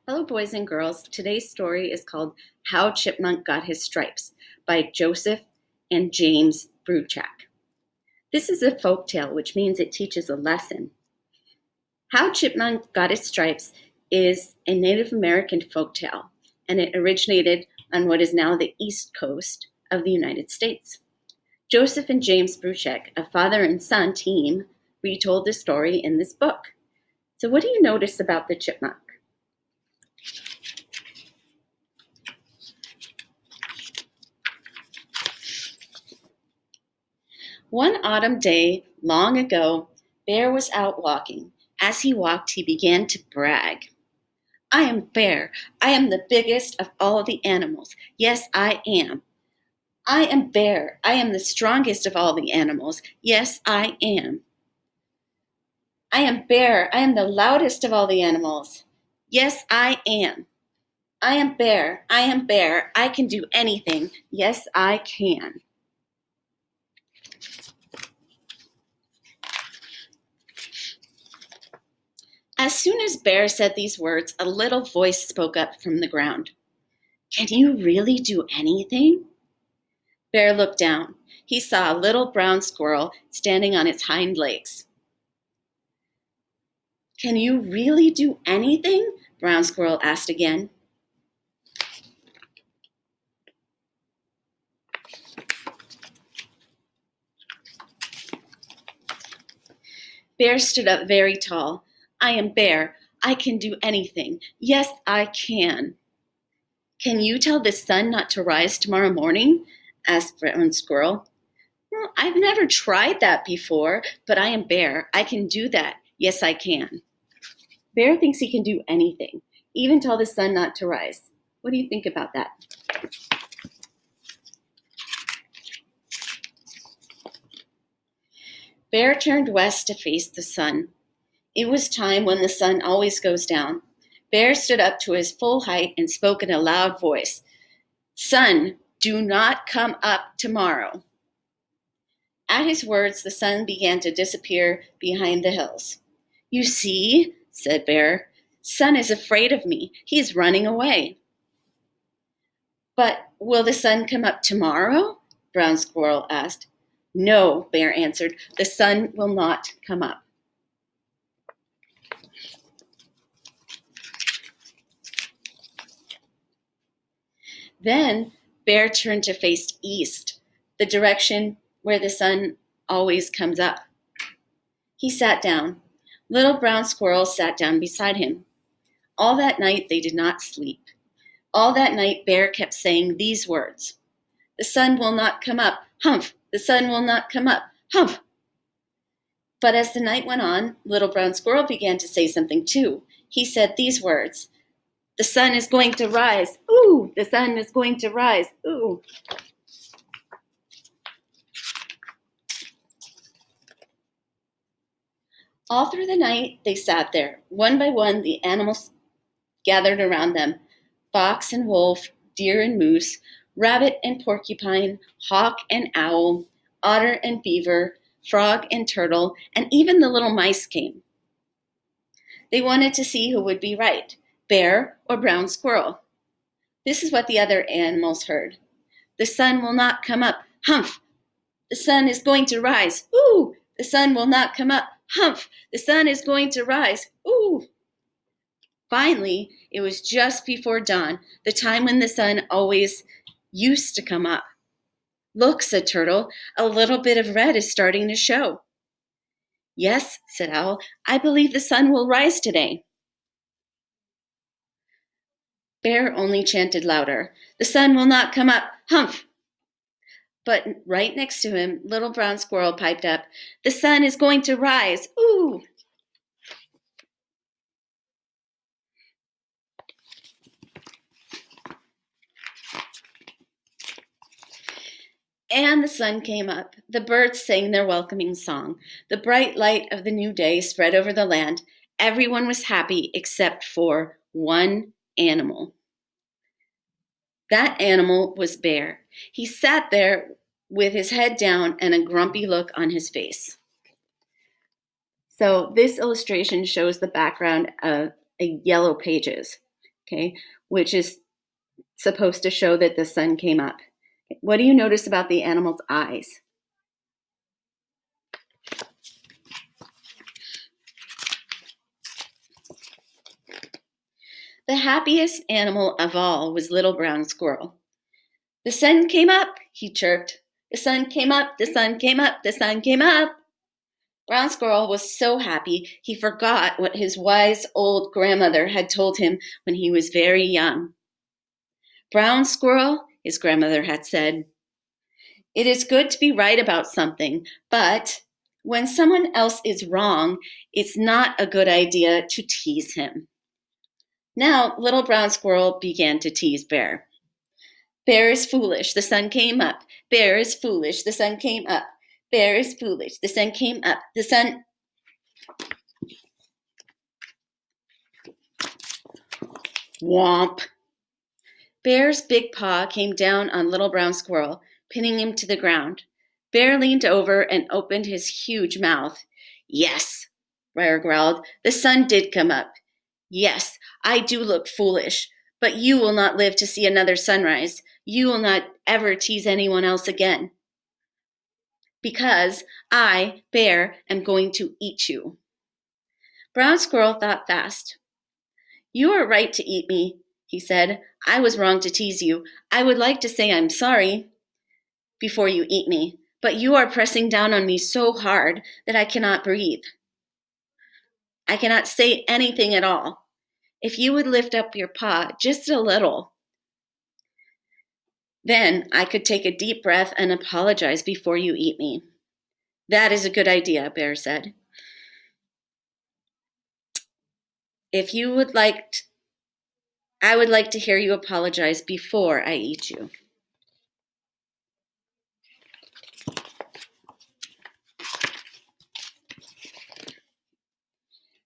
Hello, boys and girls. Today's story is called How Chipmunk Got His Stripes by Joseph and James Bruchac. This is a folk tale, which means it teaches a lesson. How Chipmunk Got His Stripes is a Native American folk tale, and it originated on what is now the East Coast of the United States. Joseph and James Bruchac, a father and son team, retold the story in this book. So what do you notice about the chipmunk? One autumn day, long ago, Bear was out walking. As he walked, he began to brag. I am Bear. I am the biggest of all the animals. Yes, I am. I am Bear. I am the strongest of all the animals. Yes, I am. I am Bear. I am the loudest of all the animals. Yes, I am. I am Bear. I am Bear. I can do anything. Yes, I can. As soon as Bear said these words, a little voice spoke up from the ground. Can you really do anything? Bear looked down. He saw a little brown squirrel standing on its hind legs. Can you really do anything? Brown Squirrel asked again. Bear stood up very tall. I am Bear. I can do anything. Yes, I can. Can you tell the sun not to rise tomorrow morning? Asked Brown Squirrel. Well, I've never tried that before, but I am Bear. I can do that. Yes, I can. Bear thinks he can do anything, even tell the sun not to rise. What do you think about that? Bear turned west to face the sun. It was time when the sun always goes down. Bear stood up to his full height and spoke in a loud voice. Sun, do not come up tomorrow. At his words, the sun began to disappear behind the hills. You see, said Bear, Sun is afraid of me. He is running away. But will the sun come up tomorrow? Brown Squirrel asked. No, Bear answered, the sun will not come up. Then Bear turned to face east, the direction where the sun always comes up. He sat down. Little Brown Squirrel sat down beside him. All that night they did not sleep. All that night Bear kept saying these words. The sun will not come up, humph! The sun will not come up, humph! But as the night went on, Little Brown Squirrel began to say something too. He said these words. The sun is going to rise. Ooh, the sun is going to rise. Ooh. All through the night, they sat there. One by one, the animals gathered around them. Fox and wolf, deer and moose, rabbit and porcupine, hawk and owl, otter and beaver, frog and turtle, and even the little mice came. They wanted to see who would be right, Bear or Brown Squirrel. This is what the other animals heard. The sun will not come up, humph! The sun is going to rise, ooh! The sun will not come up, humph! The sun is going to rise, ooh! Finally, it was just before dawn, the time when the sun always used to come up. Look, said Turtle, a little bit of red is starting to show. Yes, said Owl, I believe the sun will rise today. Bear only chanted louder. The sun will not come up, humph! But right next to him, Little Brown Squirrel piped up, the sun is going to rise, ooh! And the sun came up. The birds sang their welcoming song. The bright light of the new day spread over the land. Everyone was happy except for one animal. That animal was Bear. He sat there with his head down and a grumpy look on his face. So this illustration shows the background of Yellow Pages. okay, which is supposed to show that the sun came up. What do you notice about the animal's eyes? The happiest animal of all was Little Brown Squirrel. The sun came up, he chirped. The sun came up, the sun came up, the sun came up. Brown Squirrel was so happy he forgot what his wise old grandmother had told him when he was very young. Brown Squirrel, his grandmother had said, it is good to be right about something, but when someone else is wrong, it's not a good idea to tease him. Now, Little Brown Squirrel began to tease Bear. Bear is foolish, the sun came up. Bear is foolish, the sun came up. Bear is foolish, the sun came up. The sun... Womp! Bear's big paw came down on Little Brown Squirrel, pinning him to the ground. Bear leaned over and opened his huge mouth. Yes, Bear growled, the sun did come up. Yes, I do look foolish, but you will not live to see another sunrise. You will not ever tease anyone else again. Because I, Bear, am going to eat you. Brown Squirrel thought fast. You are right to eat me, he said. I was wrong to tease you. I would like to say I'm sorry before you eat me, but you are pressing down on me so hard that I cannot breathe. I cannot say anything at all. If you would lift up your paw just a little, then I could take a deep breath and apologize before you eat me. That is a good idea, Bear said. If you would like, I would like to hear you apologize before I eat you.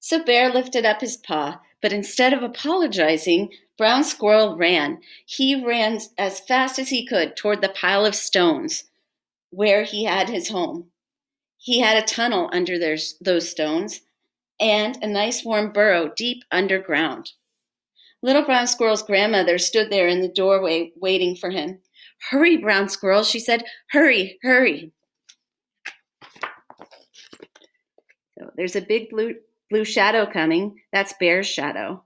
So Bear lifted up his paw, but instead of apologizing, Brown Squirrel ran. He ran as fast as he could toward the pile of stones where he had his home. He had a tunnel under those stones and a nice warm burrow deep underground. Little Brown Squirrel's grandmother stood there in the doorway waiting for him. Hurry, Brown Squirrel, she said. Hurry, hurry. So there's a big blue shadow coming. That's Bear's shadow.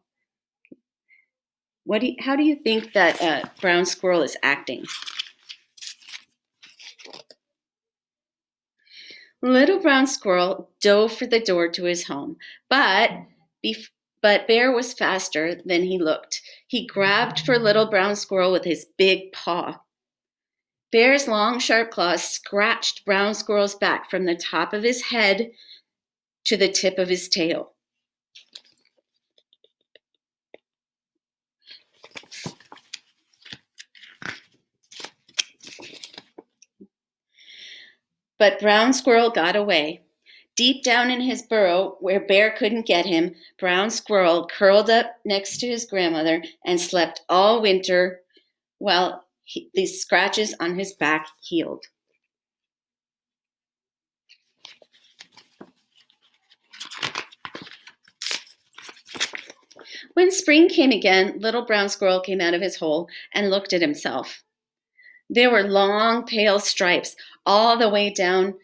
How do you think that Brown Squirrel is acting? Little Brown Squirrel dove for the door to his home, but Bear was faster than he looked. He grabbed for Little Brown Squirrel with his big paw. Bear's long, sharp claws scratched Brown Squirrel's back from the top of his head to the tip of his tail. But Brown Squirrel got away. Deep down in his burrow, where Bear couldn't get him, Brown Squirrel curled up next to his grandmother and slept all winter while these scratches on his back healed. When spring came again, Little Brown Squirrel came out of his hole and looked at himself. There were long, pale stripes all the way down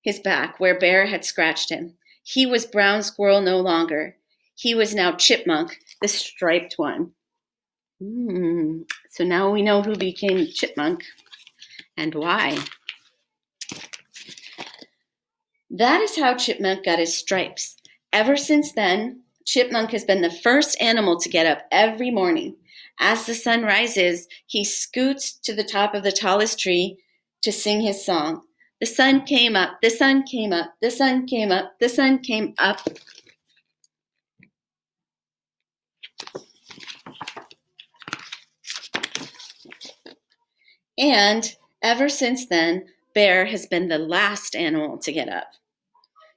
his back where Bear had scratched him. He was Brown Squirrel no longer. He was now Chipmunk, the striped one. So now we know who became Chipmunk and why. That is how Chipmunk got his stripes. Ever since then, Chipmunk has been the first animal to get up every morning. As the sun rises, he scoots to the top of the tallest tree to sing his song. The sun came up, the sun came up, the sun came up, the sun came up. And ever since then, Bear has been the last animal to get up.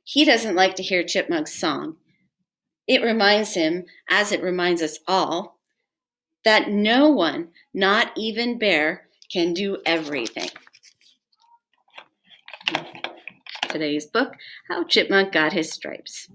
He doesn't like to hear Chipmunk's song. It reminds him, as it reminds us all, that no one, not even Bear, can do everything. Today's book, How Chipmunk Got His Stripes.